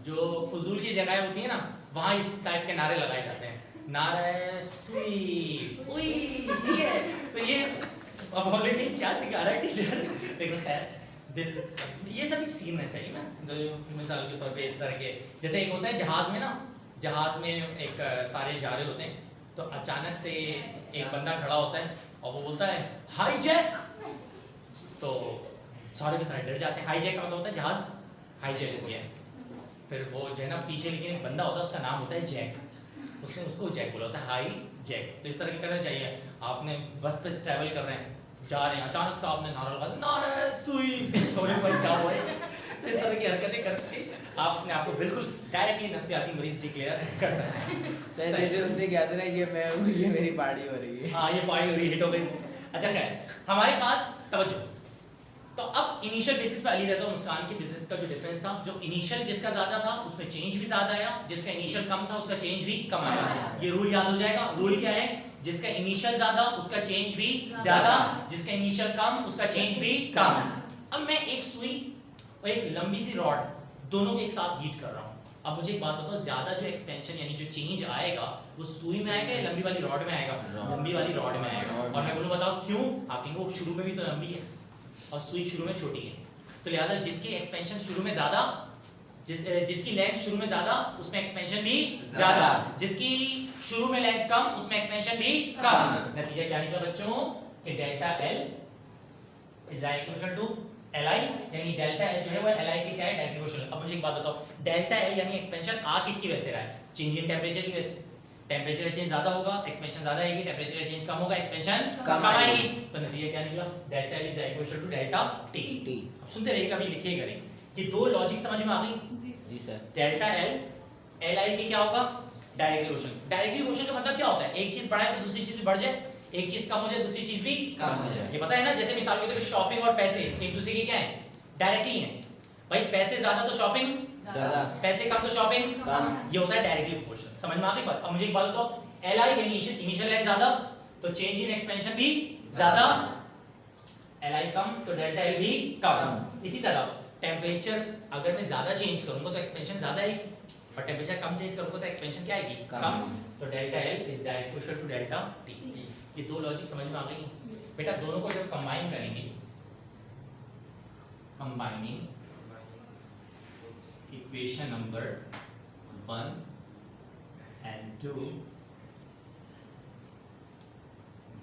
जो फजूल की जगह होती है ना, वहाँ इस टाइप के नारे लगाए जाते हैं, नारे सुई उई, ठीक है। तो ये अब बोलेंगे क्या सिखा रहा है टीचर, लेकिन खैर ये सब सीखना चाहिए ना। तो मिसाल के तौर पे इस तरह के, जैसे एक होता है जहाज में ना, जहाज में एक सारे जा रहे होते हैं, तो अचानक से एक बंदा खड़ा होता है और वो बोलता है हाई जैक, तो सारे के सारे डर जाते हैं। हाई जैक का मतलब होता है जहाज हाईजैक हो गया। फिर वो जो है ना पीछे लेकिन एक बंदा होता है, उसका नाम होता है जैक, उसने उसको जैक बोला होता है, हाई जैक। तो इस तरह के करना चाहिए। आपने बस पे ट्रैवल कर रहे हैं, जा रहे हैं, अचानक से आपने नारा लगा नारे सुई, सोने पर क्या हुआ है। तो इस तरह की हरकतें करके आप अपने आप को बिल्कुल डायरेक्टली नफ्सियाती मरीज डिक्लेयर कर सकते हैं। सर जैसे उसने कहा था ना ये मैं हूँ, ये मेरी पार्टी हो रही है। हाँ ये पार्टी हो रही है, हिट हो गई। अच्छा खैर, हमारे पास तवज्जो। तो अब इनिशियल बेसिस पे अली रज़ा और मुस्कान के बिजनेस का जो डिफरेंस था, जो इनिशियल जिसका ज्यादा था उसमें चेंज भी ज्यादा आया, जिसका इनिशियल कम था उसका चेंज भी कम आया। ये रूल याद हो जाएगा। रूल क्या है? जिसका इनिशियल ज्यादा उसका चेंज भी ज्यादा, जिसका इनिशियल कम उसका चेंज भी कम। अब मैं एक सुई और एक लंबी सी रॉड दोनों को एक साथ हीट कर रहा हूँ। अब मुझे एक बात बताओ, ज्यादा जो एक्सपेंशन यानी जो चेंज आएगा वो सुई में आएगा या लंबी वाली रॉड में आएगा? लंबी वाली रॉड में आएगा। और मैं बोलूँ बताओ क्यों? आप कहेंगे वो शुरू में भी तो लंबी है और सुई शुरू में छोटी है, तो लिहाजा जिसकी एक्सपेंशन शुरू में ज्यादा, जिसकी लेंथ शुरू में ज्यादा उसमें एक्सपेंशन भी ज्यादा, जिसकी शुरू में लेंथ कम उसमें एक्सपेंशन भी कम। नतीजा क्या निकला बच्चों कि delta L is equal to L I, यानी डेल्टा एल जो है वो एल आई के क्या है? Directly proportional. अब मुझे एक बात बताओ, डेल्टा एल यानी एक्सपेंशन आ किसकी वजह से रहा है? चेंज इन टेंपरेचर की वजह से। टेंपरेचर चेंज ज्यादा होगा एक्सपेंशन ज्यादा आएगी, टेंपरेचर चेंज कम होगा एक्सपेंशन कम आएगी। तो नतीजा क्या निकला? Delta L is equal to delta T. अब सुनते रहिएगा, अभी लिखिए करें। ये दो लॉजिक समझ में आ गई? जी sir. Delta L L I के क्या होगा? Directly proportional. डायरेक्टली प्रोपोर्शनल का मतलब क्या होता है? एक चीज बढ़ाए तो दूसरी चीज भी बढ़ जाए, एक चीज कम हो जाए दूसरी चीज भी कम हो जाए। ये पता है ना? जैसे मिसाल के तौर पे शॉपिंग और पैसे एक दूसरे के क्या है? डायरेक्टली है। भाई पैसे ज्यादा तो शॉपिंग ज्यादा, पैसे कम तो शॉपिंग कम। ये होता है डायरेक्टली प्रोपोर्शनल। समझ में आ गई बात? अब मुझे एक बात बताओ, एल आई यानी इनिशियल लेंथ ज्यादा तो चेंज इन एक्सपेंशन भी ज्यादा, एल आई कम तो डेल्टा एल भी कम। इसी तरह टेम्परेचर अगर मैं ज्यादा चेंज करूंगा तो एक्सपेंशन ज्यादा आएगी, और टेम्परेचर कम चेंज करूंगा तो एक्सपेंशन क्या आएगी? कम। तो delta L is directly proportional to delta T. ये दो लॉजिक समझ में आ गई बेटा? दोनों को जब कंबाइन करेंगे, combining equation number 1 and 2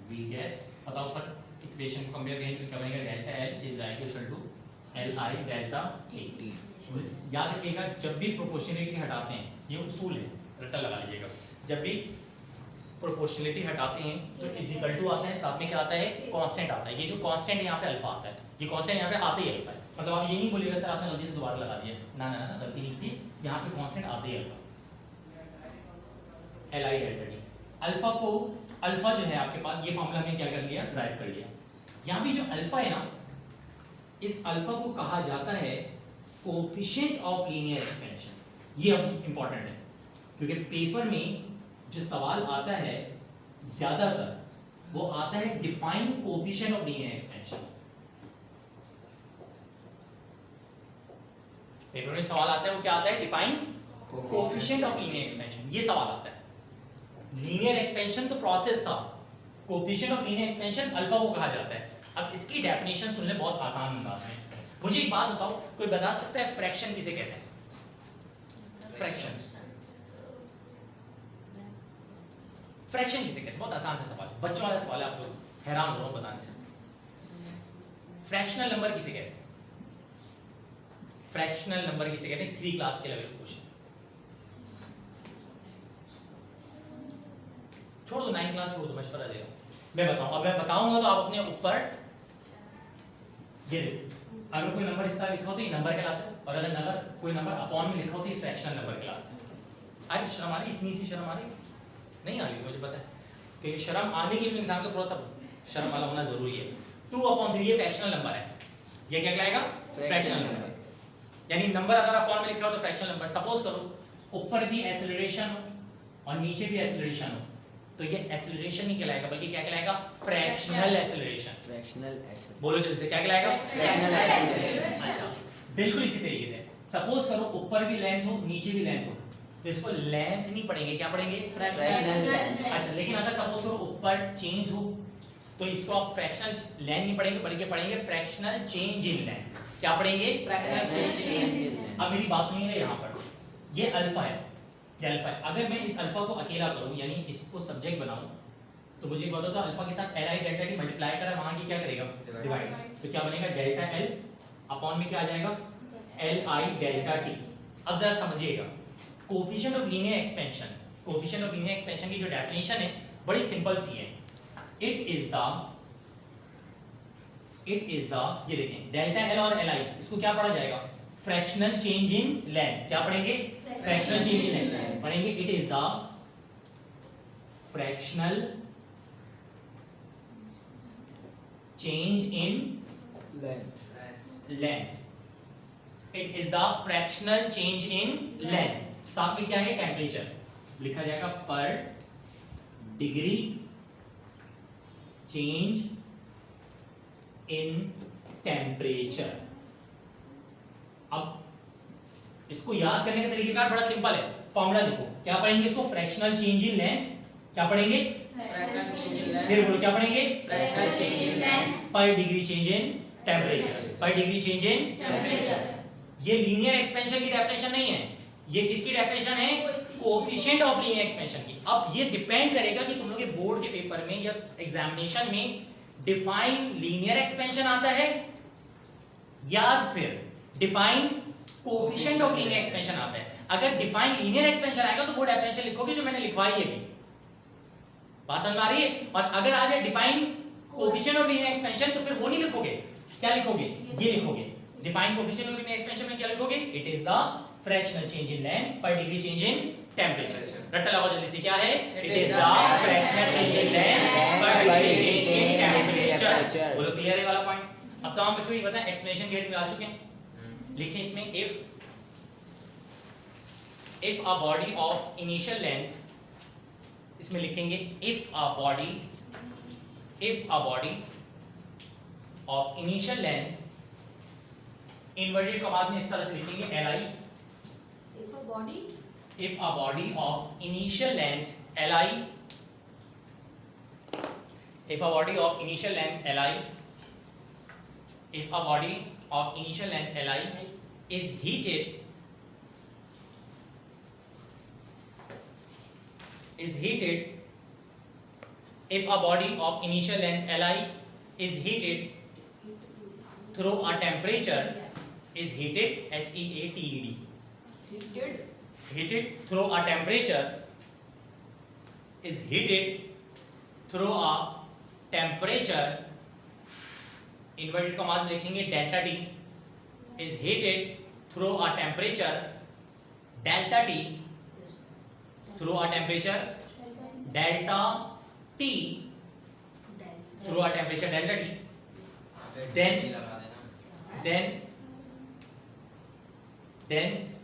we get, बताओ पर इक्वेशन को कंपेयर करेंगे तो क्या बनेगा? Delta L is equal to L I delta T. याद रखिएगा जब भी प्रोपोर्शनलिटी हटाते हैं, ये उसूल है, रट्टा लगा लीजिएगा, जब भी प्रोपोर्शनलिटी हटाते हैं तो इज इक्वल टू आता है, साथ में क्या आता है? कांस्टेंट आता है। ये जो कांस्टेंट है यहाँ पे अल्फा आता है, ये कांस्टेंट यहाँ पे आते ही अल्फा है। मतलब आप ये नहीं बोलिएगा सर आपने गलती से दोबारा लगा दिया, ना ना ना गलती नहीं की, यहाँ पे कांस्टेंट आते ही alpha, L I delta T. Alpha को, अल्फा जो है आपके पास, ये फॉर्मूला हमने क्या कर लिया? ड्राइव कर लिया। यहाँ भी जो अल्फा है ना, इस अल्फा को कहा जाता है कोफिशिएंट ऑफ लीनियर एक्सपेंशन। ये अब इंपॉर्टेंट है क्योंकि पेपर में जो सवाल आता है ज्यादातर वो आता है define coefficient of linear expansion. Paper में सवाल आता है वो क्या आता है? Define coefficient of linear expansion, ये सवाल आता है। लीनियर एक्सपेंशन तो प्रोसेस था, coefficient of linear expansion alpha को कहा जाता है। अब इसकी डेफिनेशन सुन ले बहुत आसान अंदाज में। मुझे एक बात बताओ, कोई बता सकता है फ्रैक्शन किसे कहते हैं? फ्रैक्शन, फ्रैक्शन किसे कहते हैं? बहुत आसान सा सवाल, बच्चों वाला सवाल है, आप लोग हैरान हो रहे हो बताने से। फ्रैक्शनल नंबर किसे कहते हैं? फ्रैक्शनल नंबर किसे कहते हैं? 3 क्लास के लेवल का क्वेश्चन, छोड़ दो 9 क्लास छोड़ दो, मशवरा देगा। मैं बताऊं, अब मैं बताऊंगा तो आप अपने ऊपर ये देखो, अगर कोई नंबर इस तरह लिखा हो तो ये नंबर कहलाता है, और अगर कोई नंबर अपॉन में लिखा हो तो ये फ्रैक्शनल नंबर कहलाता है। अरे शर्म आ रही, इतनी सी शर्म आ रही? नहीं आ रही, मुझे पता है, क्योंकि शर्म आने के लिए इंसान को थोड़ा सा शर्म वाला होना जरूरी है। 2/3 ये फ्रैक्शनल नंबर है, ये क्या कहलाएगा? Fractional number. यानी नंबर अगर अपॉन में लिखा हो तो फ्रैक्शनल नंबर। सपोज करो ऊपर भी एक्सेलरेशन हो और नीचे भी एक्सेलरेशन हो, तो ये एक्सेलरेशन नहीं कहलाएगा बल्कि क्या कहलाएगा? Fractional acceleration. फ्रैक्शनल एक्सेलरेशन, बोलो जल्दी से, क्या कहलाएगा? Fractional acceleration. अच्छा, बिल्कुल इसी तरीके से सपोज करो ऊपर भी लेंथ हो नीचे भी लेंथ हो, तो इसको लेंथ नहीं पढ़ेंगे, क्या पढ़ेंगे? Fractional length. अच्छा, लेकिन अगर सपोज करो ऊपर चेंज हो तो इसको आप फ्रैक्शनल लेंथ नहीं पढ़ेंगे बल्कि पढ़ेंगे फ्रैक्शनल चेंज इन लेंथ। क्या पढ़ेंगे? Fractional change in length. अब मेरी बात सुनिए यहाँ पर, ये अल्फा है, ये अल्फा है। अगर मैं इस अल्फा को अकेला करूं यानी इसको सब्जेक्ट बनाऊं तो मुझे एक बात होता है अल्फा के साथ li डेल्टा t मल्टीप्लाई करा वहां की क्या करेगा? डिवाइड। तो क्या बनेगा? डेल्टा l अपॉन में क्या आ जाएगा? li delta t। अब जरा समझिएगा, coefficient of linear expansion, coefficient of linear expansion की जो डेफिनेशन है बड़ी सिंपल सी है। इट इज द ये देखें डेल्टा l और li, इसको क्या पढ़ा जाएगा? Fractional change in length. क्या पढ़ेंगे? फ्रैक्शनल चेंज इन लेंथ पढ़ेंगे। It is the fractional change in length. It is the fractional change in length. साथ में क्या है? टेम्परेचर लिखा जाएगा पर डिग्री चेंज इन टेम्परेचर। अब इसको याद करने का तरीका बड़ा सिंपल है, फॉर्मूला देखो। क्या पढ़ेंगे इसको? Fractional change in length. क्या पढ़ेंगे? फिर बोलो क्या पढ़ेंगे? फ्रैक्शनल चेंज इन लेंथ पर डिग्री चेंज इन टेम्परेचर, पर डिग्री चेंज इन टेम्परेचर। ये लीनियर एक्सपेंशन की डेफिनेशन नहीं है, ये किसकी डेफिनेशन है? कोएफिशिएंट ऑफ लीनियर एक्सपेंशन की। अब ये डिपेंड करेगा कि तुम लोग के बोर्ड के पेपर में या एग्जामिनेशन में डिफाइन लीनियर एक्सपेंशन आता है या फिर define coefficient of linear expansion आता है। अगर डिफाइन लीनियर एक्सपेंशन आएगा तो वो डेफिनेशन लिखोगे जो मैंने लिखवाई है अभी। बात समझ आ रही है? और अगर आ जाए define coefficient of linear expansion तो फिर वो नहीं लिखोगे, क्या लिखोगे? ये लिखोगे। Define coefficient of linear expansion में क्या लिखोगे? It is the fractional change in length पर डिग्री चेंज इन टेम्परेचर। रट्टा लगाओ जल्दी से, क्या है? It is the fractional change in length पर डिग्री चेंज इन टेम्परेचर। बोलो क्लियर है वाला पॉइंट? अब तमाम बच्चों ये बताएं एक्सप्लेनेशन गेट में आ चुके हैं। लिखें इसमें if a body of initial length, इसमें लिखेंगे if a body of initial length, inverted commas में इस तरह से लिखेंगे li, If a body of initial length li, if a body of initial length li is heated if a body of initial length li is heated through a temperature, is heated heated heated through a temperature, is heated through a temperature, inverted commas में लिखेंगे delta t, is heated through a temperature delta t, through a temperature delta t, through a temperature delta t, then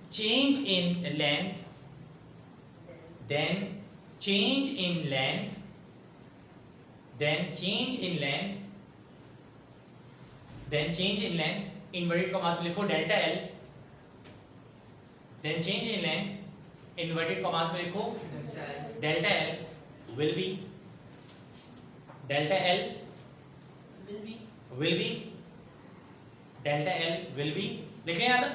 change in length, inverted commas में लिखो delta l, then change in length, inverted commas में लिखो delta l will be delta l will be लिखें यहाँ तक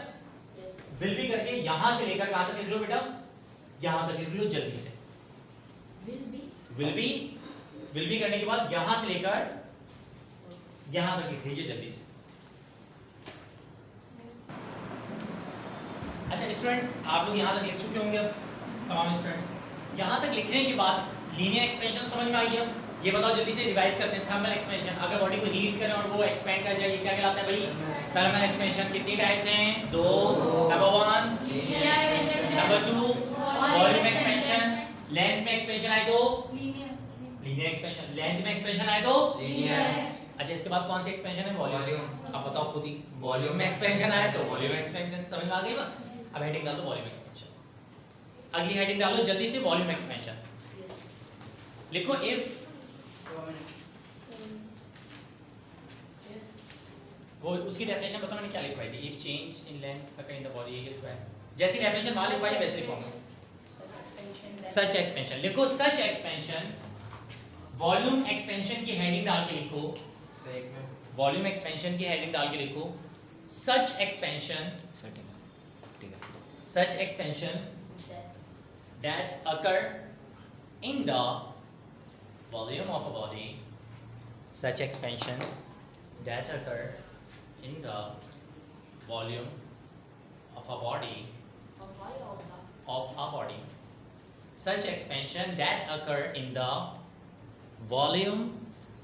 will be करके यहां से लेकर कहां तक लिख लो बेटा? यहां तक लिख लो जल्दी से। will be करने के बाद यहां से लेकर यहां तक लिख लीजिए जल्दी से। अच्छा स्टूडेंट्स, आप लोग यहां तक लिख चुके होंगे। अब तमाम स्टूडेंट्स यहां तक लिखने के बाद लीनियर एक्सपेंशन समझ में आ गया। ये बताओ जल्दी से रिवाइज करते हैं। थर्मल एक्सपेंशन, अगर बॉडी को हीट करें और वो एक्सपेंड कर जाए, ये क्या कहलाता है भाई? Thermal expansion. कितनी टाइप्स हैं? दो। Number 1, number 2 volume expansion. Length में एक्सपेंशन आए तो लीनियर एक्सपेंशन, लेंथ में एक्सपेंशन आए तो लीनियर। अच्छा, इसके बाद कौन सी एक्सपेंशन है? वॉल्यूम। अब बताओ खुद ही। वॉल्यूम में एक्सपेंशन आया तो वॉल्यूम एक्सपेंशन। समझ में आ गई बात? अब हेडिंग डाल दो वॉल्यूम एक्सपेंशन। अगली हेडिंग डालो जल्दी से, वॉल्यूम एक्सपेंशन। लिखो वो उसकी डेफिनेशन पता मैंने क्या लिखवाई थी, if change in length occur in the body, ये लिखवाया है। जैसी डेफिनेशन वहां लिखवाई वैसे लिखवाऊंगा। सच एक्सपेंशन लिखो, सच एक्सपेंशन, वॉल्यूम एक्सपेंशन की हेडिंग डाल के लिखो, वॉल्यूम एक्सपेंशन की हेडिंग डाल के लिखो, सच expansion, such expansion that occur in the volume of a body, such expansion that occur in the volume of a body, such expansion that occur in the volume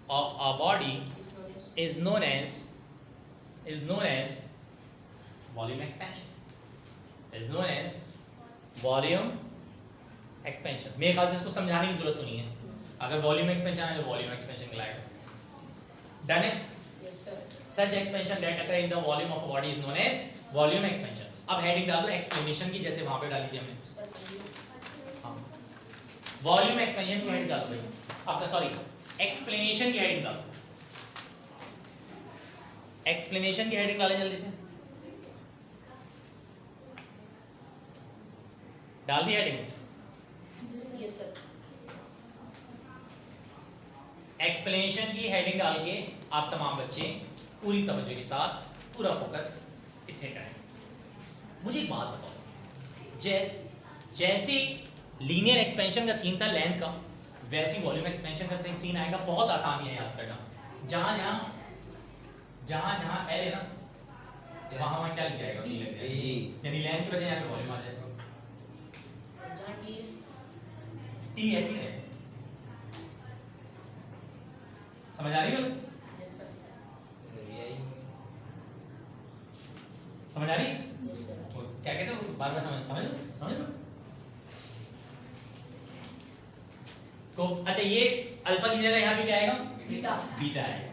of a body is known as volume expansion, is known as volume expansion। मेरे ख्याल से इसको समझाने की जरूरत तो नहीं है, अगर वॉल्यूम एक्सपेंशन है तो वॉल्यूम एक्सपेंशन कहलाएगा। डन है? Yes sir. Such expansion that occur in the volume of a body is known as volume expansion। अब हेडिंग डाल दो एक्सप्लेनेशन की, जैसे वहां पे डाली थी हमने। हाँ, वॉल्यूम एक्सपेंशन की हेडिंग डाल दो भाई, आपका सॉरी एक्सप्लेनेशन की हेडिंग डाल दो, एक्सप्लेनेशन की हेडिंग डालें जल्दी से, डाल दी हेडिंग। Yes sir. एक्सप्लेनेशन की हेडिंग डाल के आप तमाम बच्चे पूरी तवज्जो के साथ पूरा फोकस इतने करें। मुझे एक बात बताओ, जैसे लीनियर एक्सपेंशन का सीन था लेंथ का, वैसी वॉल्यूम एक्सपेंशन का सीन आएगा। बहुत आसान है याद करना, जहां जहां एल है ना वहां क्या लिख जाएगा, वी लग जाएगा, यानी लेंथ की वजह यहाँ पे वॉल्यूम आ जाएगा। टी ऐसी है, समझ आ रही है? Yes sir. समझ आ रही? Yes sir. क्या कहते हो, बार बार समझ लो। तो अच्छा, ये अल्फा की जगह यहाँ पे क्या आएगा? Beta. बीटा आएगा।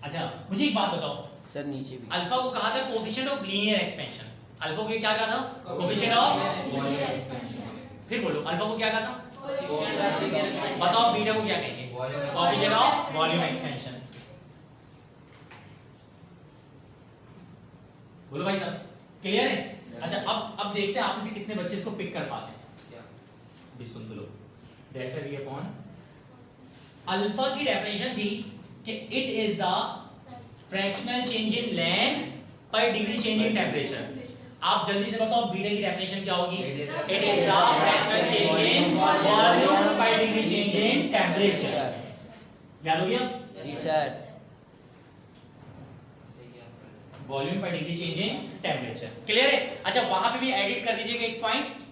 अच्छा मुझे एक बात बताओ सर नीचे भी अल्फा को कहा था coefficient of linear expansion, alpha को क्या कहा था? Coefficient of, Linear expansion. फिर बोलो अल्फा को क्या कहा था? बताओ बीटा को क्या कहेंगे? Coefficient of volume expansion. बोलो भाई साहब, क्लियर है? अच्छा अब देखते हैं आप में से कितने बच्चे इसको पिक कर पाते हैं। भी सुन लो, डेल्टा वी अपॉन अल्फा की डेफिनेशन थी कि it is the fractional change in length पर डिग्री चेंज इन टेंपरेचर। आप जल्दी से बताओ बीटा की डेफिनेशन क्या होगी? It is the fractional change in volume पर डिग्री चेंज इन टेंपरेचर। याद हो गया? जी सर। वॉल्यूम पर degree change in temperature, clear है? अच्छा वहां पे भी एडिट कर दीजिएगा एक पॉइंट,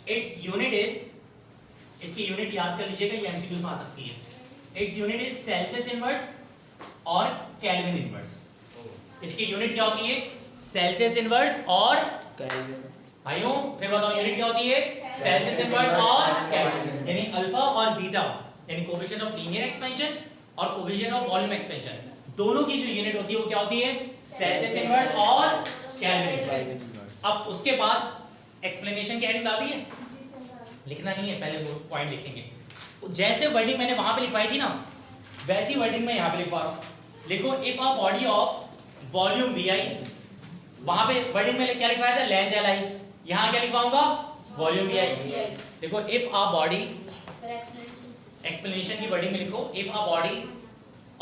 इट्स यूनिट इज, इसकी यूनिट याद कर लीजिएगा, ये एमसीक्यूज में आ सकती है। Its unit is Celsius inverse और केल्विन इनवर्स। इसकी यूनिट क्या होती है? सेल्सियस इनवर्स और केल्विन। भाइयों फिर बताओ यूनिट क्या होती है? सेल्सियस इनवर्स और केल्विन। यानी अल्फा और बीटा यानी कोएफिशिएंट ऑफ लीनियर एक्सपेंशन और कोएफिशिएंट ऑफ वॉल्यूम एक्सपेंशन, दोनों की जो यूनिट होती है वो क्या होती है? सेल्सियस इनवर्स और केल्विन इनवर्स। अब उसके बाद एक्सप्लेनेशन की हेडिंग डाल दी है, लिखना नहीं है, पहले वो पॉइंट लिखेंगे। जैसे वर्डिंग मैंने वहां पे लिखवाई थी ना, वैसी वर्डिंग मैं यहाँ पे लिखवा रहा हूँ। लिखो if a body of volume V I, वहां पे वर्डिंग में क्या लिखवाया था? लेंथ एल आई, यहाँ क्या लिखवाऊंगा? Volume V I. देखो if a body, Sir, explanation. Explanation की वर्डिंग में लिखो if a body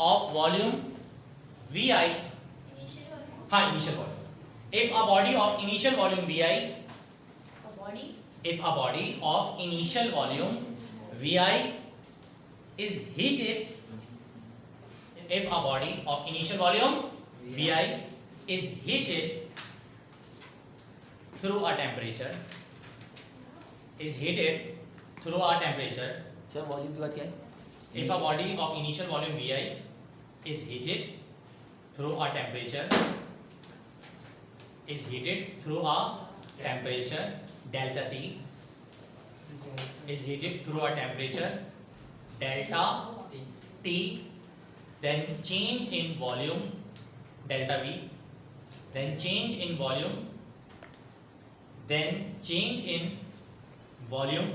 of volume V I, हाँ initial volume, if a body of initial volume V I, A body. if a body of initial volume Vi is heated, if a body of initial volume Vi is heated through a temperature, is heated through a temperature, sir volume की बात क्या है? if a body of initial volume Vi is heated through a temperature, is heated through a temperature delta T, is heated through a temperature delta T, then change in volume delta V, then change in volume, then change in volume,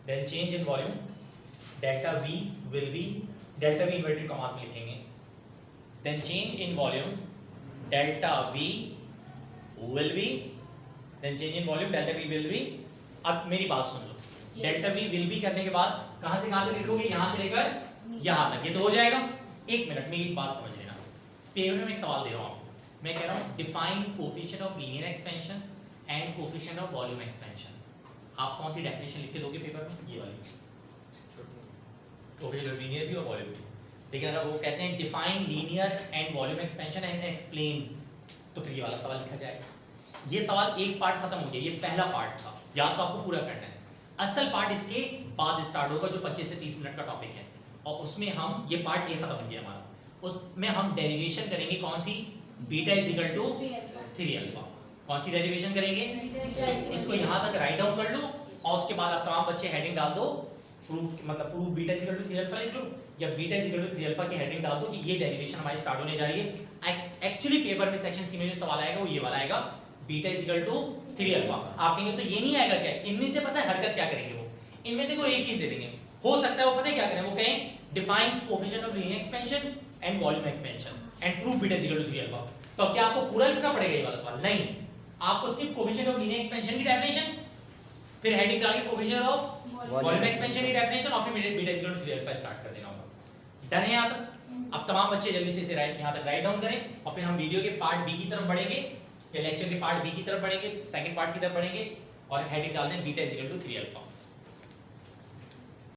then change in volume delta V will be, delta V inverted commas में लिखेंगे, then change in volume delta V will be, then change in volume delta V will be। अब मेरी बात सुन लो, delta V will be करने के बाद कहां से कहां तक लिखोगे, यहां से लेकर यहां तक, ये तो हो जाएगा। एक मिनट मेरी बात समझ लेना, पेपर में एक सवाल दे रहा हूं आपको, मैं कह रहा हूं define coefficient of linear expansion and coefficient of volume expansion. आप कौन सी डेफिनेशन लिख के दोगे पेपर में, ये वाली, कोएफिशिएंट ऑफ लीनियर भी और वॉल्यूम भी। लेकिन अगर वो कहते हैं define linear and volume expansion and explain, तो फिर ये वाला सवाल लिखा जाएगा। ये सवाल एक पार्ट खत्म हो गया, ये पहला पार्ट था, याद तो आपको पूरा करना है। असल पार्ट इसके बाद स्टार्ट होगा, जो 25 से 30 मिनट का टॉपिक है, और उसमें हम, ये पार्ट ए खत्म हो गया हमारा, उसमें हम डेरिवेशन करेंगे कौन सी, beta is equal to 3 alpha. कौन सी डेरिवेशन करेंगे, इसको यहां तक राइट डाउन कर लो, और उसके बाद आप तमाम बच्चे हेडिंग डाल दो, प्रूफ मतलब proof beta is equal to 3 alpha लिख लो, या beta is equal to 3 alpha की हेडिंग डाल दो कि ये डेरिवेशन हमारी स्टार्ट होने जा रही है। एक्चुअली पेपर में सेक्शन सी में जो सवाल आएगा वो ये वाला आएगा, beta is equal to 3 alpha. आप कहेंगे तो ये नहीं आएगा क्या, इनमें से पता है हरकत क्या करेंगे वो, इनमें से कोई एक चीज दे देंगे, हो सकता है वो पता है क्या करें, वो कहें define coefficient of linear expansion and volume expansion and proof beta is equal to 3 alpha. तो क्या आपको पूरा लिखना पड़ेगा ये वाला सवाल, नहीं, आपको सिर्फ कोएफिशिएंट ऑफ लीनियर एक्सपेंशन की डेफिनेशन, फिर हेडिंग डाल के कोएफिशिएंट ऑफ वॉल्यूम एक्सपेंशन की डेफिनेशन, और फिर beta is equal to 3 alpha start कर देना होगा। डन है यहां तक? अब तमाम बच्चे जल्दी से इसे राइट यहां तक राइट डाउन करें, और फिर हम वीडियो के पार्ट बी की तरफ बढ़ेंगे, या लेक्चर के पार्ट बी की तरफ बढ़ेंगे, सेकंड पार्ट की तरफ बढ़ेंगे, और हेडिंग डाल दें beta is equal to 3 alpha.